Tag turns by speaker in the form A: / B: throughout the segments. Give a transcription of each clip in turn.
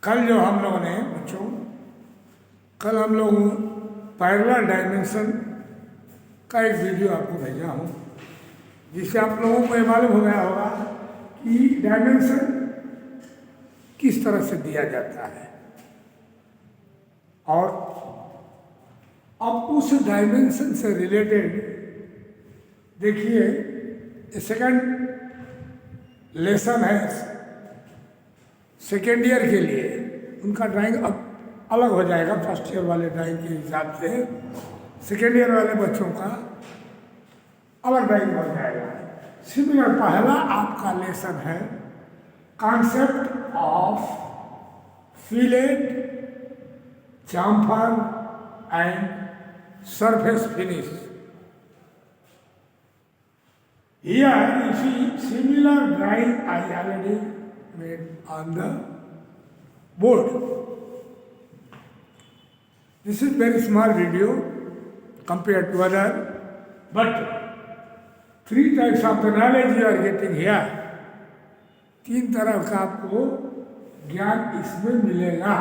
A: कल जो हम लोगों ने बच्चों कल हम लोग पैरेलल डायमेंशन का एक वीडियो आपको भेजा हूँ, जिससे आप लोगों को ये मालूम हो गया होगा कि डायमेंशन किस तरह से दिया जाता है। और अब उस डायमेंशन से रिलेटेड देखिए सेकंड लेसन है सेकेंड ईयर के लिए, उनका ड्राइंग अब अलग हो जाएगा फर्स्ट ईयर वाले ड्राइंग के हिसाब से। सेकेंड ईयर वाले बच्चों का अलग ड्राइंग हो जाएगा। सिमिलर पहला आपका लेसन है concept of fillet, chamfer and surface finish. Here you see similar drawing I already made on the board. This is very small video compared to other, but three types of the knowledge you are getting here. तीन तरह का आपको ज्ञान इसमें मिलेगा।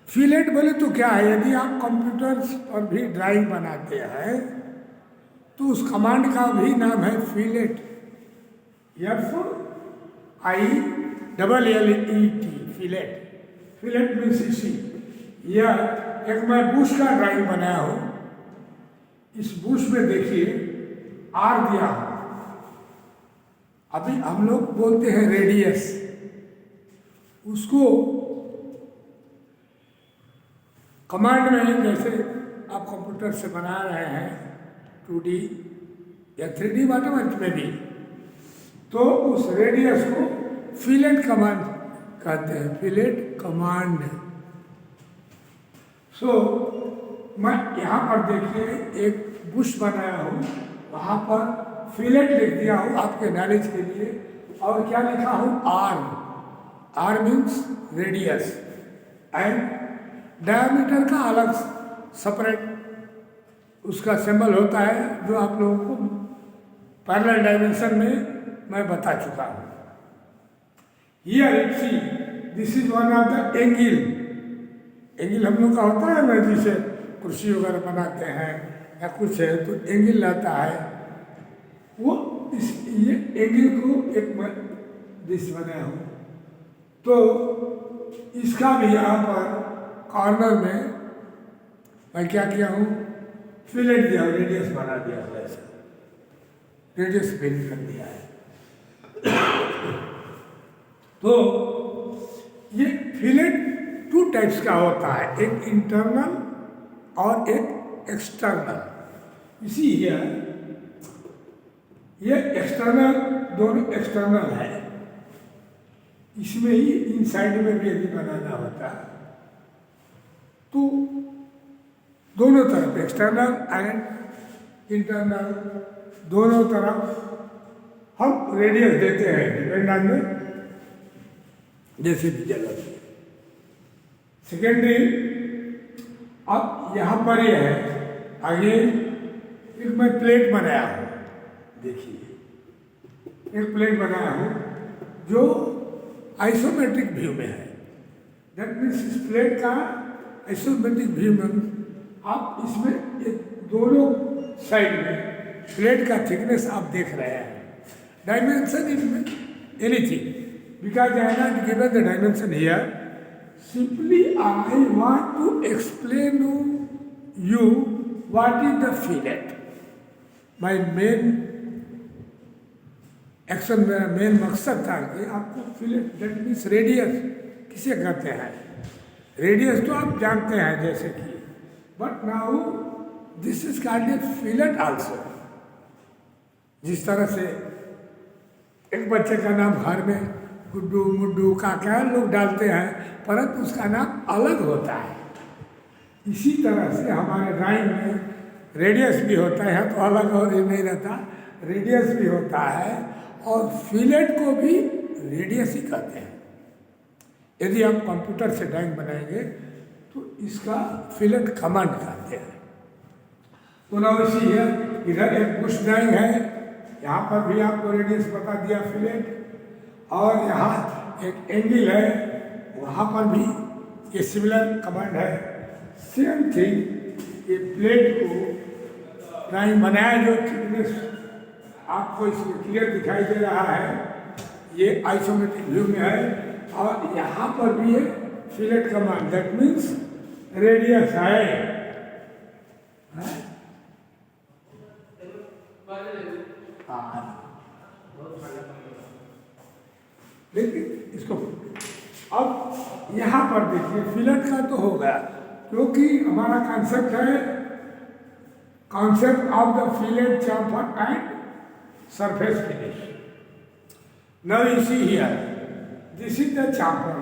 A: Fillet बोले तो क्या है, यदि आप कंप्यूटर्स पर भी ड्राइंग बनाते हैं तो उस कमांड का भी नाम है fillet, FILLET, fillet. Fillet means इसी। यह एक मैं बुश का ड्राइंग बनाया हूँ। इस बुश में देखिए आर दिया हूँ। अभी हम लोग बोलते हैं रेडियस, उसको कमांड में जैसे आप कंप्यूटर से बना रहे हैं 2D या 3D वाट में भी, तो उस रेडियस को फिलेट कमांड कहते हैं, फिलेट कमांड। सो मैं यहाँ पर देखिए एक बुश बनाया हूँ, वहाँ पर फिलेट लिख दिया हूँ आपके नॉलेज के लिए, और क्या लिखा हूँ R means radius and diameter का अलग सेपरेट उसका सिंबल होता है, जो आप लोगों को पैरेलल डायमेंशन में मैं बता चुका हूँ। Here it see this is one of the angle. Angle हम लोग का होता है ना, जिसे कुर्सी वगैरह बनाते हैं या कुछ है तो एंगल रहता है, वो ये एंगल को एक मैं डिश बनाया हूँ। तो इसका भी यहाँ पर कॉर्नर में मैं क्या किया हूँ, फिलेट दिया, रेडियस बना दिया, ऐसा रेडियस फिल कर दिया है। तो ये फिलेट टू टाइप्स का होता है, एक इंटरनल और एक एक्सटर्नल। इसी ये एक्सटर्नल, दोनों एक्सटर्नल है। इसमें ही इनसाइड में भी यदि बनाना होता है तो दोनों तरफ एक्सटर्नल एंड इंटरनल दोनों तरफ हम रेडियस देते हैं, डिपेंड ऑन जैसे भी जगह। सेकेंडरी अब यहाँ पर ये है, आगे एक मैं प्लेट बनाया हूँ, देखिए एक प्लेट बनाया हूँ जो आइसोमेट्रिक व्यू में है। दैट मीन्स इस प्लेट का आइसोमेट्रिक व्यू में आप इसमें एक दोनों साइड में प्लेट का थिकनेस आप देख रहे हैं। डायमेंशन इनमें anything because I have not given the dimension here, simply I want to explain you what is the fillet. My main action, मेरा मेन मकसद था कि आपको फिलेट दैट मीन्स रेडियस किसे कहते हैं। रेडियस तो आप जानते हैं जैसे कि, but now this is called a fillet also. जिस तरह से एक बच्चे का नाम घर में गुड्डू मुड्डू काका लोग डालते हैं, परंतु उसका नाम अलग होता है। इसी तरह से हमारे ड्राइंग में रेडियस भी होता है, तो अलग और ये नहीं रहता, रेडियस भी होता है, और फिलेट को भी रेडियस ही कहते हैं। यदि आप कंप्यूटर से ड्राइंग बनाएंगे तो इसका फिलेट कमांड कहते हैं। तो ना इसी है, इधर एक बुश ड्राइंग है, यहाँ पर भी आपको रेडियस बता दिया फिलेट, और यहाँ एक एंगल है वहाँ पर भी ये सिमिलर कमांड है। सेम थिंग ये प्लेट को ड्राइंग बनाया जो थिकनेस आपको इसमें क्लियर दिखाई दे रहा है, ये आइसोमेट्रिक व्यू में है। और यहाँ पर भी है fillet command, that means radius है। लेकिन इसको अब यहाँ पर देखिए फिलेट का तो हो गया, क्योंकि हमारा कॉन्सेप्ट है concept of the fillet chamfer and surface finish. Now you see here, this is the chamfer.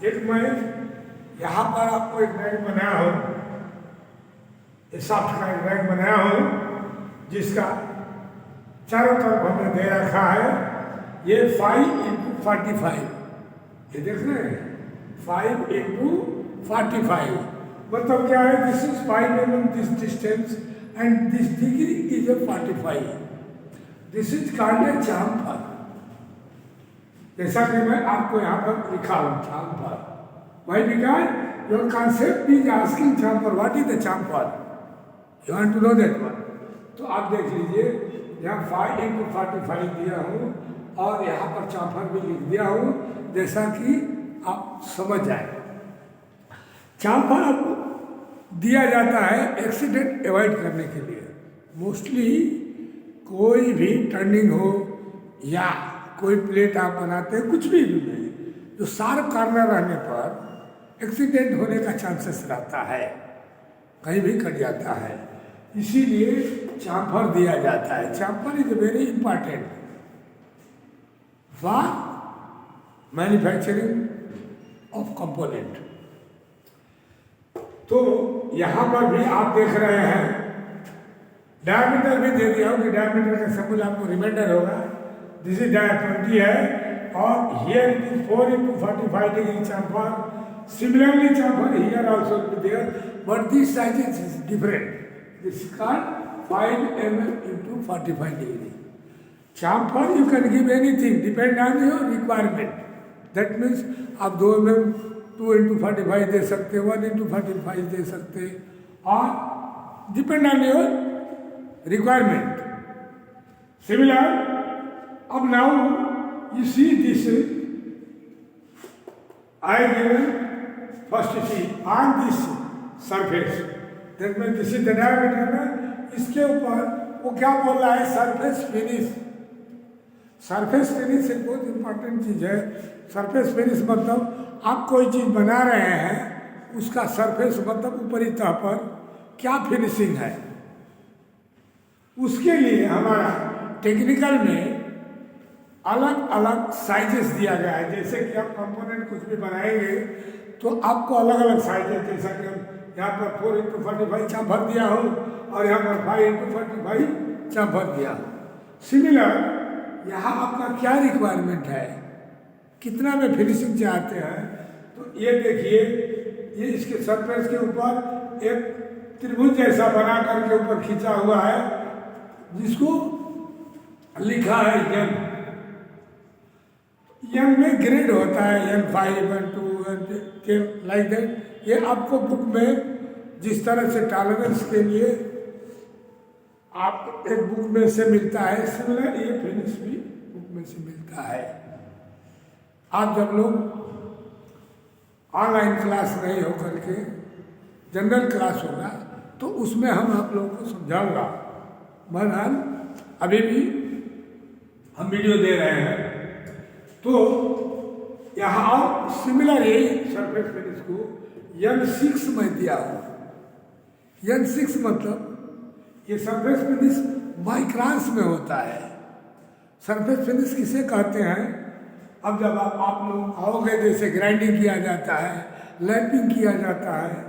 A: एक मैं यहाँ पर आपको एक ड्राइंग बनाया हूँ, सॉफ्ट का एक ड्राइंग बनाया हूँ जिसका चारों तरफ हमने दे रखा है ये 5x45, ये देख रहे हैं 5x45, मतलब क्या है, this is 5 mm this distance and this degree is a 45. This is called a chamfer. जैसा कि मैं आपको यहाँ पर लिखा हूँ chamfer. Why? Because your concept is asking chamfer. What is the chamfer? You want to know that one. तो आप देख लीजिए यहाँ 5x45 दिया हूँ और यहाँ पर chamfer भी लिख दिया हूँ, जैसा कि आप समझ जाए। chamfer आपको दिया जाता है एक्सीडेंट अवॉइड करने के लिए। मोस्टली कोई भी टर्निंग हो या कोई प्लेट आप बनाते हैं, कुछ भी नहीं, जो शार्प कॉर्नर रहने पर एक्सीडेंट होने का चांसेस रहता है, कहीं भी कट जाता है, इसीलिए चाम्फर दिया जाता है। Chamfer is very important for manufacturing of component. तो यहाँ पर भी आप देख रहे हैं डायमीटर भी दे दिया हो कि डायमीटर का सिंबल आपको रिमाइंडर होगा, दिस इज डाया 20 है और here it is 4x45 degree chamfer. Similarly chamfer here also will be there, but this size is different. This is called 5 mm into 45 degree. Chamfer you can give anything depend on your requirement. That means आप 2 mm 2x45 दे सकते, 1x45 दे सकते, और depend on your requirement. Similar, अब now you see this I given first C on this surface, that means this is the diameter में, इसके ऊपर वो क्या बोल रहा है, सरफेस फिनिश। सरफेस फिनिश एक बहुत इंपॉर्टेंट चीज़ है। सरफेस फिनिश मतलब आप कोई चीज़ बना रहे हैं, उसका सरफेस मतलब ऊपरी तह पर क्या फिनिशिंग है, उसके लिए हमारा टेक्निकल में अलग अलग साइजेस दिया गया है। जैसे कि आप कंपोनेंट कुछ भी बनाएंगे तो आपको अलग अलग साइजेस, जैसा कि हम यहाँ पर 4x45 chamfer दिया हो और यहाँ पर 5x45 chamfer दिया हो। सिमिलर यहाँ आपका क्या रिक्वायरमेंट है, कितना में फिनिशिंग चाहते हैं, तो ये देखिए, ये इसके सरफेस के ऊपर एक त्रिभुज जैसा बना करके ऊपर खींचा हुआ है, जिसको लिखा है एम। एम में ग्रेड होता है, M5, M2, M10 like that. ये आपको बुक में जिस तरह से टॉलरेंस के लिए आप एक बुक में से मिलता है, सिमिलर ये फिनिश भी बुक में से मिलता है। आप जब लोग ऑनलाइन क्लास नहीं हो करके जनरल क्लास होगा तो उसमें हम आप लोगों को समझाऊंगा। बहरहाल अभी भी हम वीडियो दे रहे हैं, तो यहाँ और सिमिलर यही सरफेस फिनिश को N6 में दिया हुआ। N6 मतलब ये सरफेस फिनिश माइक्रांस में होता है। सरफेस फिनिश किसे कहते हैं, अब जब आप लोग आओगे, जैसे ग्राइंडिंग किया जाता है, लैपिंग किया जाता है,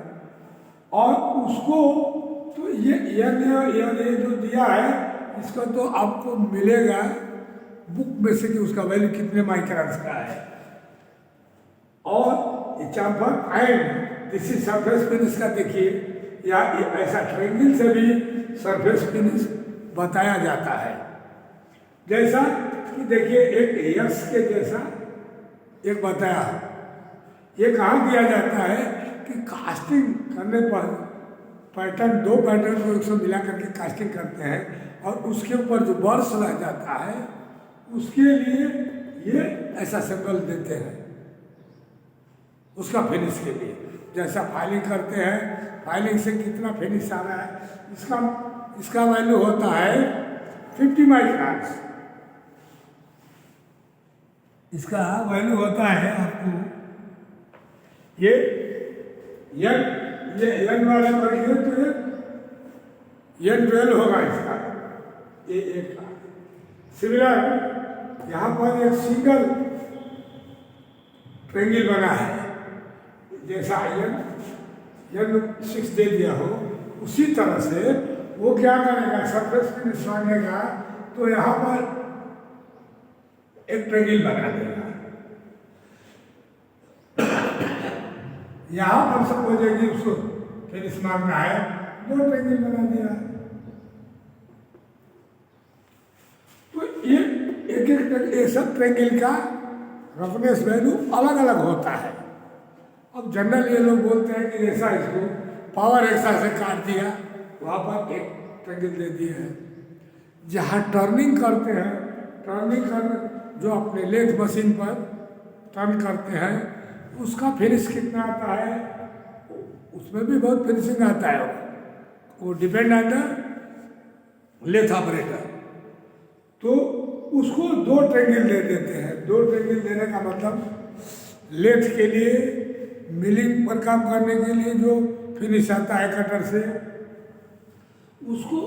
A: और उसको तो ये जो दिया है इसका तो आपको मिलेगा बुक में से कि उसका वैल्यू कितने माइक्रांस का है। और ये chamfer and this is surface finish का देखिए, या ऐसा ट्रायंगल से भी सरफेस फिनिश बताया जाता है। जैसा कि देखिए एक यस के जैसा एक बताया, ये कहा दिया जाता है कि कास्टिंग करने पर पैटर्न, दो पैटर्न को एक साथ मिला करके कास्टिंग करते हैं और उसके ऊपर जो बर्स रह जाता है उसके लिए ये ऐसा सिंबल देते हैं उसका फिनिश के लिए। जैसा फाइलिंग करते हैं, फाइलिंग से कितना फिनिश आ रहा है, इसका वैल्यू होता है 50 माइक्रॉन्स। इसका वैल्यू होता है आपको ये एन वाले पढ़िए तो ये N12 होगा इसका, ये एक का। सिमिलर यहाँ पर एक सिंगल ट्रेंगल बना है, जैसा N6 दे दिया हो उसी तरह से वो क्या करेगा, सरफेस फिनिश मांगेगा तो यहाँ पर एक ट्रेंगल बना देगा। यहाँ पर सपोज है कि उसको फिनिश मांगना है, दो ट्रेंगल बना दिया। तो ये एक सब ट्रेंगल का रफनेस वैल्यू अलग अलग होता है। अब जनरल ये लोग बोलते हैं कि ऐसा इसको पावर एक्सा से काट दिया, वहाँ पर एक ट्रेंगल दे दिए हैं। जहाँ टर्निंग करते हैं, टर्निंग कर जो अपने लेथ मशीन पर टर्न करते हैं उसका फिनिश कितना आता है, उसमें भी बहुत फिनिशिंग आता है। वो depend on the lathe operator. तो उसको दो ट्रेंगल दे देते हैं। दो ट्रेंगल देने का मतलब लेथ के लिए, मिलिंग पर काम करने के लिए जो फिनिश आता है कटर से, उसको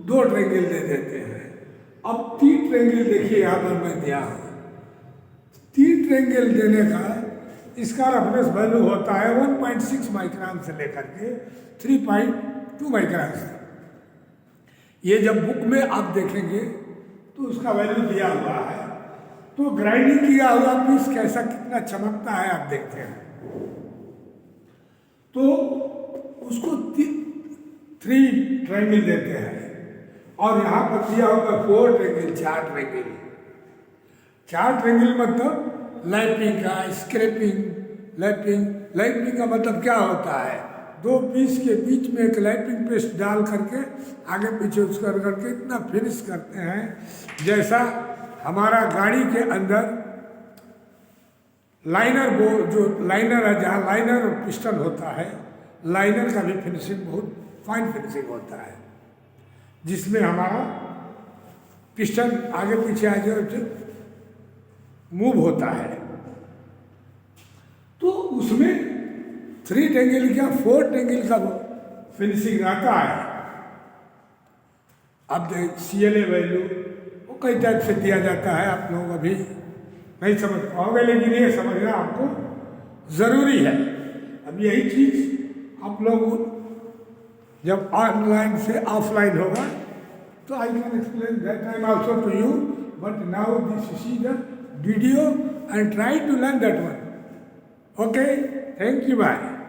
A: दो ट्रेंगल दे देते हैं। अब 3 ट्रेंगल देखिए यहाँ पर मैं दिया हूँ। 3 ट्रेंगल देने का इसका रफनेस वैल्यू होता है 1.6 माइक्रोन से लेकर के 3.2 माइक्रोन तक। ये जब बुक में आप देखेंगे तो उसका वैल्यू दिया हुआ है। तो ग्राइंडिंग किया हुआ पीस कैसा कितना चमकता है आप देखते हैं। तो उसको 3 ट्रायंगल देते हैं और यहाँ पर दिया होगा 4 ट्रायंगल, 4 ट्रायंगल। 4 ट्रायंगल मतलब लैपिंग का, स्क्रैपिंग, लैपिंग का मतलब क्या होता है, 2 पीस के बीच में एक लैपिंग पेस्ट डाल करके आगे पीछे उसका करके इतना फिनिश करते हैं जैसा हमारा गाड़ी के अंदर लाइनर जो लाइनर है, जहाँ लाइनर और पिस्टन होता है, लाइनर का भी फिनिशिंग बहुत फाइन फिनिशिंग होता है, जिसमें हमारा पिस्टन आगे पीछे आगे मूव होता है। तो उसमें 3 ट्रायंगल का 4 ट्रायंगल का फिनिशिंग आता है। अब CLA वैल्यू वो कई टाइप से दिया जाता है, आप लोग अभी नहीं समझ पाओगे, लेकिन ये समझना आपको ज़रूरी है। अब यही चीज़ आप लोग जब ऑनलाइन से ऑफलाइन होगा तो I can explain that time also to you, but now this is the video and try to learn that one. Okay, thank you, bye.